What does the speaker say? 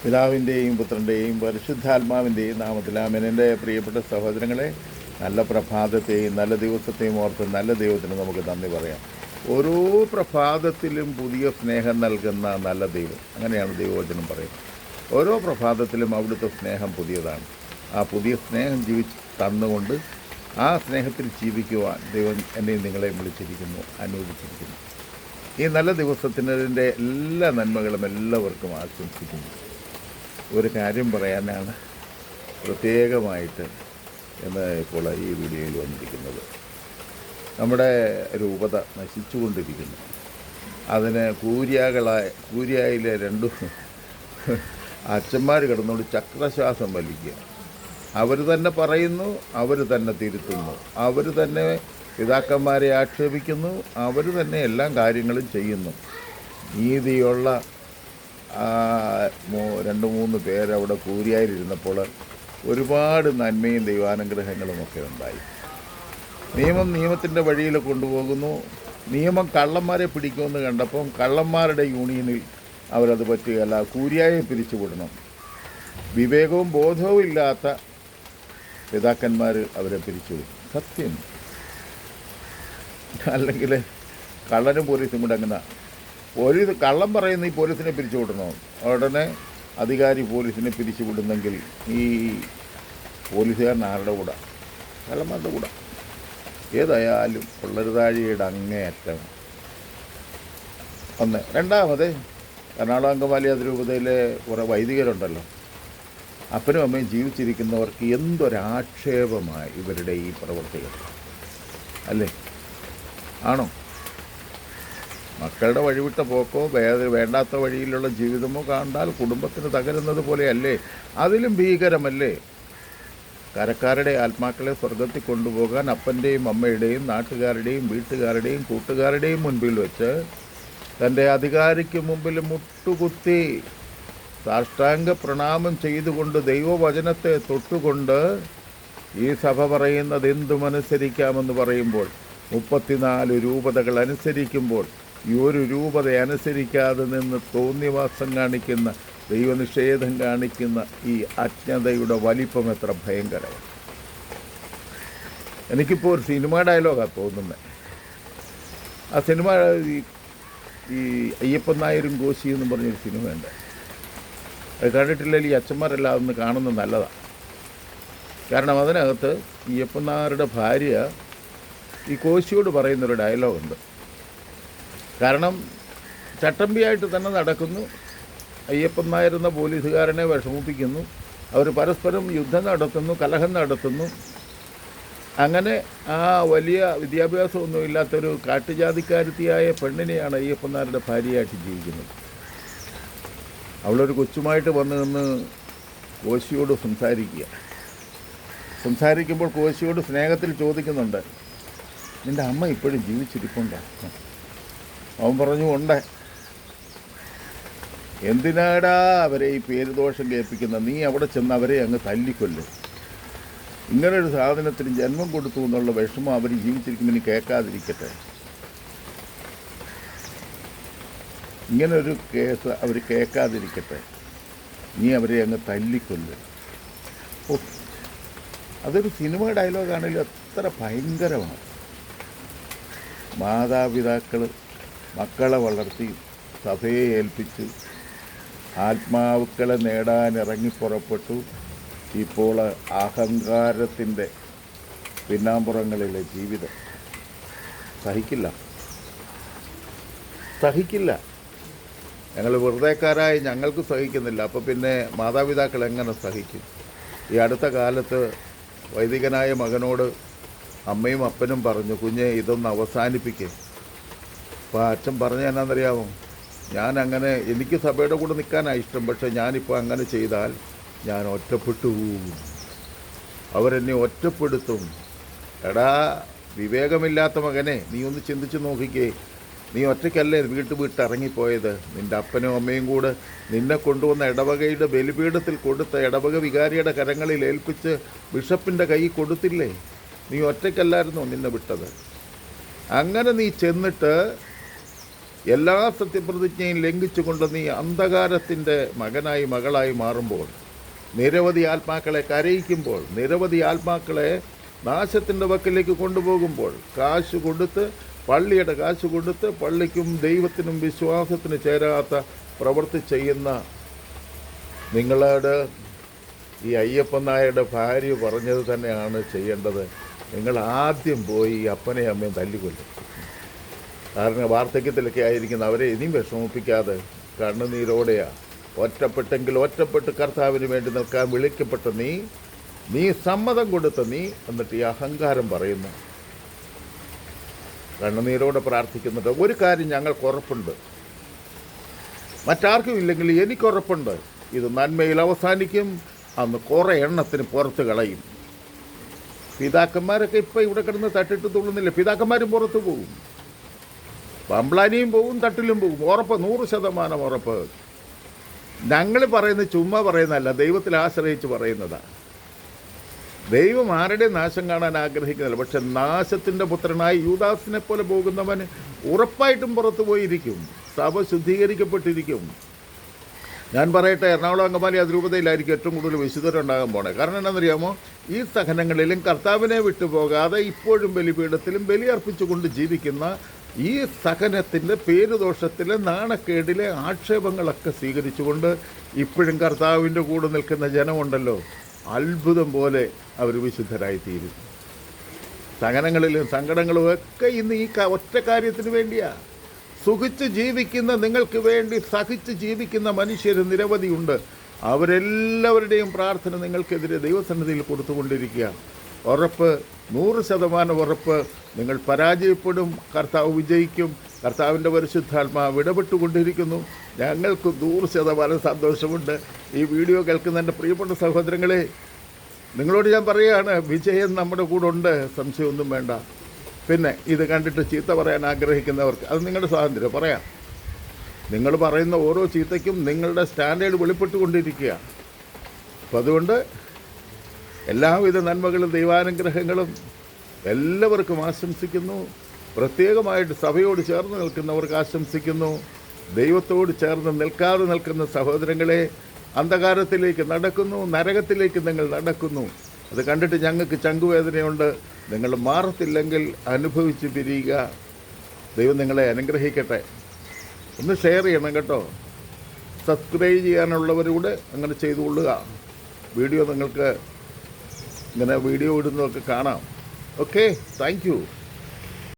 പിതാവിൻ്റെയും പുത്രൻ്റെയും പരിശുദ്ധാത്മാവിൻ്റെയും നാമത്തിൽ ആമേൻ. എൻ്റെ പ്രിയപ്പെട്ട സഹോദരങ്ങളെ, നല്ല പ്രഭാതത്തെയും നല്ല ദിവസത്തെയും ഓർത്ത് നല്ല ദൈവത്തിന് നമുക്ക് നന്ദി പറയാം. ഓരോ പ്രഭാതത്തിലും പുതിയ സ്നേഹം നൽകുന്ന നല്ല ദൈവം, അങ്ങനെയാണ് ദൈവവചനം പറയുന്നത്. ഓരോ പ്രഭാതത്തിലും അവിടുത്തെ സ്നേഹം പുതിയതാണ്. ആ പുതിയ സ്നേഹം തന്നുകൊണ്ട് ആ സ്നേഹത്തിൽ ജീവിക്കുവാൻ ദൈവം എന്നെയും നിങ്ങളെയും വിളിച്ചിരിക്കുന്നു, അനുവദിച്ചിരിക്കുന്നു. ഈ നല്ല ദിവസത്തിൻ്റെ എല്ലാ നന്മകളും എല്ലാവർക്കും ആശംസിക്കുന്നു. ഒരു കാര്യം പറയാനാണ് പ്രത്യേകമായിട്ട് എന്ന് ഇപ്പോൾ ഈ വീഡിയോയിൽ വന്നിരിക്കുന്നത്. നമ്മുടെ രൂപത നശിച്ചുകൊണ്ടിരിക്കുന്നു. അതിന് കൂരിയായിലെ രണ്ടു അച്ഛന്മാർ കിടന്നുകൊണ്ട് ചക്രശ്വാസം വലിക്കുക. അവർ തന്നെ പറയുന്നു, അവർ തന്നെ തിരുത്തുന്നു, അവർ തന്നെ പിതാക്കന്മാരെ ആക്ഷേപിക്കുന്നു, അവർ തന്നെ എല്ലാ കാര്യങ്ങളും ചെയ്യുന്നു. നീതിയുള്ള 2-3 പേരവിടെ കൂരിയായിരുന്നപ്പോൾ ഒരുപാട് നന്മയും ദൈവാനുഗ്രഹങ്ങളുമൊക്കെ ഉണ്ടായി. നിയമത്തിൻ്റെ വഴിയിൽ കൊണ്ടുപോകുന്നു. നിയമം കള്ളന്മാരെ പിടിക്കുമെന്ന് കണ്ടപ്പം കള്ളന്മാരുടെ യൂണിയനിൽ അവരത് പറ്റുകയല്ല, കൂരിയായെ പിരിച്ചുവിടണം. വിവേകവും ബോധവും ഇല്ലാത്ത പിതാക്കന്മാർ അവരെ പിരിച്ചുവിടും. സത്യം. അല്ലെങ്കിൽ കള്ളനും പോലീസും കൂടെ അങ്ങനെ കള്ളം പറയുന്ന ഈ പോലീസിനെ പിരിച്ചു വിടണോ? ഉടനെ അധികാരി പോലീസിനെ പിരിച്ചു വിടുന്നെങ്കിൽ ഈ പോലീസുകാരൻ ആരുടെ കൂടെ? കള്ളന്മാരുടെ കൂടെ. ഏതായാലും കൊള്ളരുതാഴിയുടെ അങ്ങേയറ്റം ഒന്ന്. രണ്ടാമത്, എറണാകുളം അങ്കമാലി അതിരൂപതയിലെ കുറേ വൈദികരുണ്ടല്ലോ, അപ്പനും അമ്മയും ജീവിച്ചിരിക്കുന്നവർക്ക് എന്തൊരാക്ഷേപമായി ഇവരുടെ ഈ പ്രവർത്തികൾ, അല്ലേ? ആണോ? മക്കളുടെ വഴിവിട്ട പോക്കോ വേണ്ടാത്ത വഴിയിലുള്ള ജീവിതമോ കണ്ടാൽ കുടുംബത്തിന് തകരുന്നത് പോലെയല്ലേ? അതിലും ഭീകരമല്ലേ കരക്കാരുടെ ആത്മാക്കളെ സ്വർഗത്തിൽ കൊണ്ടുപോകാൻ അപ്പൻ്റെയും അമ്മയുടെയും നാട്ടുകാരുടെയും വീട്ടുകാരുടെയും കൂട്ടുകാരുടെയും മുൻപിൽ വെച്ച് തൻ്റെ അധികാരിക്ക് മുമ്പിൽ മുട്ടുകുത്തി സാഷ്ടാംഗ പ്രണാമം ചെയ്തുകൊണ്ട് ദൈവവചനത്തെ തൊട്ടുകൊണ്ട് ഈ സഭ പറയുന്നത് എന്തുമനുസരിക്കാമെന്ന് പറയുമ്പോൾ 34 രൂപതകൾ അനുസരിക്കുമ്പോൾ ഈ ഒരു രൂപത അനുസരിക്കാതെ നിന്ന് തോന്നിവാസം കാണിക്കുന്ന, ദൈവനിഷേധം കാണിക്കുന്ന ഈ അജ്ഞതയുടെ വലിപ്പം എത്ര ഭയങ്കരമാണ്. എനിക്കിപ്പോൾ ഒരു സിനിമ ഡയലോഗാണ് തോന്നുന്നത്. ആ സിനിമ ഈ അയ്യപ്പൻ നായരും ഗോശി എന്നും പറഞ്ഞൊരു സിനിമയുണ്ട്. അത് കണ്ടിട്ടില്ലെങ്കിൽ ഈ അച്ഛന്മാരെല്ലാം അതൊന്ന് കാണുന്നത് നല്ലതാണ്. കാരണം അതിനകത്ത് അയ്യപ്പൻ നായരുടെ ഭാര്യ ഈ കോശിയോട് പറയുന്നൊരു ഡയലോഗുണ്ട്. കാരണം ചട്ടമ്പിയായിട്ട് തന്നെ നടക്കുന്നു. അയ്യപ്പൻ നായർ എന്ന പോലീസുകാരനെ വിഷമിപ്പിക്കുന്നു. അവർ പരസ്പരം യുദ്ധം നടത്തുന്നു, കലഹം നടത്തുന്നു. അങ്ങനെ ആ വലിയ വിദ്യാഭ്യാസമൊന്നും ഇല്ലാത്തൊരു കാട്ടുജാതിക്കാരുത്തിയായ പെണ്ണിനെയാണ് അയ്യപ്പൻ നായരുടെ ഭാര്യയായിട്ട് ജീവിക്കുന്നത്. അവളൊരു കൊച്ചുമായിട്ട് വന്ന് നിന്ന് കോശിയോട് സംസാരിക്കുമ്പോൾ കോശിയോട് സ്നേഹത്തിൽ ചോദിക്കുന്നുണ്ട്, നിൻ്റെ അമ്മ ഇപ്പോഴും ജീവിച്ചിരിപ്പുണ്ടോ? അവൻ പറഞ്ഞു, ഉണ്ട്. എന്തിനാടാ അവരെ ഈ പേരുദോഷം കേൾപ്പിക്കുന്ന? നീ അവിടെ ചെന്ന് അവരെ അങ്ങ് തല്ലിക്കൊല്ലും. ഇങ്ങനൊരു സാധനത്തിന് ജന്മം കൊടുത്തു എന്നുള്ള വിഷമം അവർ ജീവിച്ചിരിക്കുമ്പോൾ കേൾക്കാതിരിക്കട്ടെ. ഇങ്ങനൊരു കേസ് അവർ കേൾക്കാതിരിക്കട്ടെ. നീ അവരെ അങ്ങ് തല്ലിക്കൊല്ലും. ഓ, അതൊരു സിനിമ ഡയലോഗാണെങ്കിലും അത്ര ഭയങ്കരമാണ്. മാതാപിതാക്കൾ മക്കളെ വളർത്തി സഭയെ ഏൽപ്പിച്ച് ആത്മാവുക്കളെ നേടാനിറങ്ങിപ്പുറപ്പെട്ടു. ഇപ്പോൾ അഹങ്കാരത്തിൻ്റെ പിന്നാമ്പുറങ്ങളിലെ ജീവിതം സഹിക്കില്ല. ഞങ്ങൾ വെറുതെക്കാരായി ഞങ്ങൾക്ക് സഹിക്കുന്നില്ല. അപ്പോൾ പിന്നെ മാതാപിതാക്കൾ എങ്ങനെ സഹിക്കും? ഈ അടുത്ത കാലത്ത് വൈദികനായ മകനോട് അമ്മയും അപ്പനും പറഞ്ഞു, കുഞ്ഞെ ഇതൊന്ന് അവസാനിപ്പിക്കുക. അപ്പോൾ അച്ഛൻ പറഞ്ഞ എന്നാണെന്നറിയാമോ? എനിക്ക് സഭയുടെ കൂടെ നിൽക്കാനാണ് ഇഷ്ടം, പക്ഷേ ഞാനിപ്പോൾ അങ്ങനെ ചെയ്താൽ ഞാൻ ഒറ്റപ്പെട്ടു പോകും, അവരെന്നെ ഒറ്റപ്പെടുത്തും. എടാ വിവേകമില്ലാത്ത മകനെ, നീ ഒന്ന് ചിന്തിച്ച് നോക്കിക്കേ. നീ ഒറ്റയ്ക്കല്ലേ വീട്ടിറങ്ങിപ്പോയത്? നിൻ്റെ അപ്പനും അമ്മയും കൂടെ നിന്നെ കൊണ്ടുവന്ന ഇടവകയുടെ ബലിപീഠത്തിൽ കൊടുത്ത ഇടവക വികാരിയുടെ കരങ്ങളിൽ ഏൽപ്പിച്ച് ബിഷപ്പിൻ്റെ കൈ കൊടുത്തില്ലേ? നീ ഒറ്റയ്ക്കല്ലായിരുന്നോ നിന്നെ വിട്ടത്? അങ്ങനെ നീ ചെന്നിട്ട് എല്ലാ സത്യപ്രതിജ്ഞയും ലംഘിച്ചുകൊണ്ട് നീ അന്ധകാരത്തിൻ്റെ മകനായി മകളായി മാറുമ്പോൾ, നിരവധി ആത്മാക്കളെ കരയിക്കുമ്പോൾ, നിരവധി ആത്മാക്കളെ നാശത്തിൻ്റെ വക്കിലേക്ക് കൊണ്ടുപോകുമ്പോൾ, കാശ് കൊടുത്ത്, പള്ളിയുടെ കാശ് കൊടുത്ത് പള്ളിക്കും ദൈവത്തിനും വിശ്വാസത്തിന് ചേരാത്ത പ്രവൃത്തി ചെയ്യുന്ന നിങ്ങളോട് ഈ അയ്യപ്പൻ നായരുടെ ഭാര്യ പറഞ്ഞത് തന്നെയാണ് ചെയ്യേണ്ടത്. നിങ്ങൾ ആദ്യം പോയി അപ്പനെയും അമ്മയും തല്ലിക്കൊല്ലും. കാരണം വാർദ്ധക്യത്തിലൊക്കെ ആയിരിക്കുന്ന അവരെ ഇനിയും വിഷമിപ്പിക്കാതെ കണ്ണുനീരോടെയാ ഒറ്റപ്പെട്ടെങ്കിൽ ഒറ്റപ്പെട്ട് കർത്താവിന് വേണ്ടി നിൽക്കാൻ വിളിക്കപ്പെട്ട നീ സമ്മതം കൊടുത്ത എന്നിട്ട് ഈ അഹങ്കാരം പറയുന്നു. കണ്ണുനീരോടെ പ്രാർത്ഥിക്കുന്നുണ്ട്. ഒരു കാര്യം ഞങ്ങൾക്ക് ഉറപ്പുണ്ട്, മറ്റാർക്കും ഇല്ലെങ്കിൽ എനിക്കുറപ്പുണ്ട്, ഇത് നന്മയിൽ അവസാനിക്കും, അന്ന് കുറേ എണ്ണത്തിന് പുറത്ത് കളയും. പിതാക്കന്മാരൊക്കെ ഇപ്പം ഇവിടെ കിടന്ന് തട്ടിട്ട് തുള്ളുന്നില്ല, പിതാക്കന്മാരും പുറത്ത് പോകും, പമ്പ്ലാനിയും പോവും, തട്ടിലും പോകും. ഉറപ്പ്, 100% ഉറപ്പ്. ഞങ്ങൾ പറയുന്നത് ചുമ്മാ പറയുന്നതല്ല, ദൈവത്തിൽ ആശ്രയിച്ച് പറയുന്നതാണ്. ദൈവം ആരുടെയും നാശം കാണാൻ ആഗ്രഹിക്കുന്നില്ല. പക്ഷെ നാശത്തിൻ്റെ പുത്രനായി യൂദാസിനെ പോലെ പോകുന്നവൻ ഉറപ്പായിട്ടും പുറത്തു പോയിരിക്കും, സഭ ശുദ്ധീകരിക്കപ്പെട്ടിരിക്കും. ഞാൻ പറയട്ടെ, എറണാകുളം അങ്കമാലി അതിരൂപതയിലായിരിക്കും ഏറ്റവും കൂടുതൽ വിശുദ്ധരുണ്ടാകാൻ പോണേ. കാരണം എന്താണെന്നറിയാമോ, ഈ സഹനങ്ങളിലും കർത്താവിനെ വിട്ടുപോകാതെ ഇപ്പോഴും ബലിപീഠത്തിലും ബലിയർപ്പിച്ചുകൊണ്ട് ജീവിക്കുന്ന ഈ സഹനത്തിൻ്റെ പേരുദോഷത്തിലെ നാണക്കേടിലെ ആക്ഷേപങ്ങളൊക്കെ സ്വീകരിച്ചുകൊണ്ട് ഇപ്പോഴും കർത്താവിൻ്റെ കൂടെ നിൽക്കുന്ന ജനമുണ്ടല്ലോ, അത്ഭുതം പോലെ അവർ വിശുദ്ധരായിത്തീരും. സഹനങ്ങളിലും സങ്കടങ്ങളും ഒക്കെ ഇന്ന് ഈ ഒറ്റ കാര്യത്തിന് വേണ്ടിയാണ്. സുഖിച്ച് ജീവിക്കുന്ന, നിങ്ങൾക്ക് വേണ്ടി സഹിച്ച് ജീവിക്കുന്ന മനുഷ്യർ നിരവധിയുണ്ട്. അവരെല്ലാവരുടെയും പ്രാർത്ഥന നിങ്ങൾക്കെതിരെ ദൈവസന്നിധിയിൽ കൊടുത്തുകൊണ്ടിരിക്കുകയാണ്. ഉറപ്പ്, 100% ഉറപ്പ്, നിങ്ങൾ പരാജയപ്പെടും, കർത്താവ് വിജയിക്കും. കർത്താവിൻ്റെ പരിശുദ്ധാത്മാവ് ഇടപെട്ടുകൊണ്ടിരിക്കുന്നു. ഞങ്ങൾക്ക് 100% സന്തോഷമുണ്ട്. ഈ വീഡിയോ കേൾക്കുന്ന എൻ്റെ പ്രിയപ്പെട്ട സഹോദരങ്ങളെ, നിങ്ങളോട് ഞാൻ പറയുകയാണ്, വിജയം നമ്മുടെ കൂടെ ഉണ്ട്, സംശയമൊന്നും വേണ്ട. പിന്നെ ഇത് കണ്ടിട്ട് ചീത്ത പറയാൻ ആഗ്രഹിക്കുന്നവർക്ക് അത് നിങ്ങളുടെ സ്വാതന്ത്ര്യം, പറയാം. നിങ്ങൾ പറയുന്ന ഓരോ ചീത്തയ്ക്കും നിങ്ങളുടെ സ്റ്റാൻഡേർഡ് വെളിപ്പെട്ടുകൊണ്ടിരിക്കുക. അപ്പം അതുകൊണ്ട് എല്ലാവിധ നന്മകളും ദൈവാനുഗ്രഹങ്ങളും എല്ലാവർക്കും ആശംസിക്കുന്നു. പ്രത്യേകമായിട്ട് സഭയോട് ചേർന്ന് നിൽക്കുന്നവർക്ക് ആശംസിക്കുന്നു. ദൈവത്തോട് ചേർന്ന് നിൽക്കാതെ നിൽക്കുന്ന സഹോദരങ്ങളെ, അന്ധകാരത്തിലേക്ക് നടക്കുന്നു, നരകത്തിലേക്ക് നിങ്ങൾ നടക്കുന്നു. അത് കണ്ടിട്ട് ഞങ്ങൾക്ക് ചങ്കുവേദനയുണ്ട്. നിങ്ങൾ മാറത്തില്ലെങ്കിൽ അനുഭവിച്ച് പിരിയുക. ദൈവം നിങ്ങളെ അനുഗ്രഹിക്കട്ടെ. ഒന്ന് ഷെയർ ചെയ്യണം കേട്ടോ. സബ്സ്ക്രൈബ് ചെയ്യാനുള്ളവരൂടെ അങ്ങനെ ചെയ്തുകൊള്ളുക. വീഡിയോ നിങ്ങൾക്ക് ഇങ്ങനെ വീഡിയോ ഇടുന്നതൊക്കെ കാണാം. Okay, thank you.